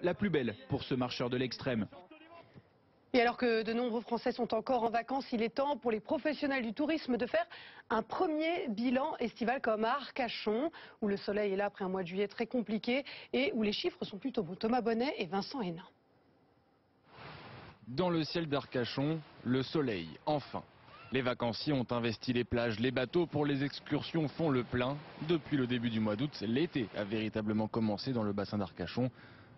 La plus belle pour ce marcheur de l'extrême. Et alors que de nombreux Français sont encore en vacances, il est temps pour les professionnels du tourisme de faire un premier bilan estival comme à Arcachon, où le soleil est là après un mois de juillet très compliqué et où les chiffres sont plutôt bons. Thomas Bonnet et Vincent Hénin. Dans le ciel d'Arcachon, le soleil, enfin. Les vacanciers ont investi les plages, les bateaux pour les excursions font le plein. Depuis le début du mois d'août, l'été a véritablement commencé dans le bassin d'Arcachon.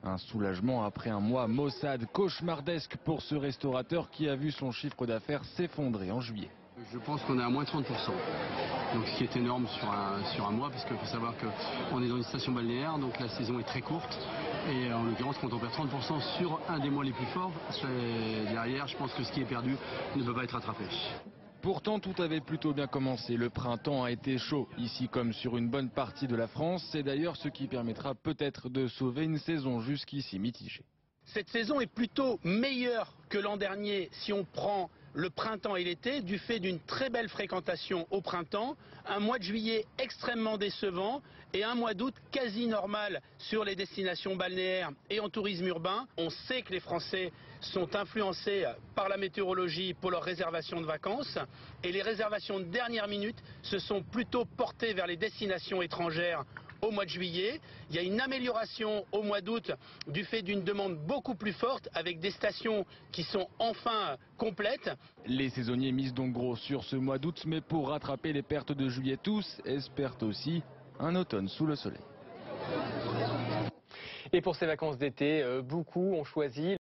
Un soulagement après un mois maussade, cauchemardesque pour ce restaurateur qui a vu son chiffre d'affaires s'effondrer en juillet. Je pense qu'on est à moins 30%, donc ce qui est énorme sur un mois, parce qu'il faut savoir qu'on est dans une station balnéaire, donc la saison est très courte, et en l'occurrence quand on perd 30% sur un des mois les plus forts, derrière je pense que ce qui est perdu ne peut pas être rattrapé. Pourtant, tout avait plutôt bien commencé. Le printemps a été chaud, ici comme sur une bonne partie de la France. C'est d'ailleurs ce qui permettra peut-être de sauver une saison jusqu'ici mitigée. Cette saison est plutôt meilleure que l'an dernier si on prend le printemps et l'été, du fait d'une très belle fréquentation au printemps, un mois de juillet extrêmement décevant et un mois d'août quasi normal sur les destinations balnéaires et en tourisme urbain. On sait que les Français sont influencés par la météorologie pour leurs réservations de vacances et les réservations de dernière minute se sont plutôt portées vers les destinations étrangères au mois de juillet. Il y a une amélioration au mois d'août du fait d'une demande beaucoup plus forte avec des stations qui sont enfin complètes. Les saisonniers misent donc gros sur ce mois d'août, mais pour rattraper les pertes de juillet, tous espèrent aussi un automne sous le soleil. Et pour ces vacances d'été, beaucoup ont choisi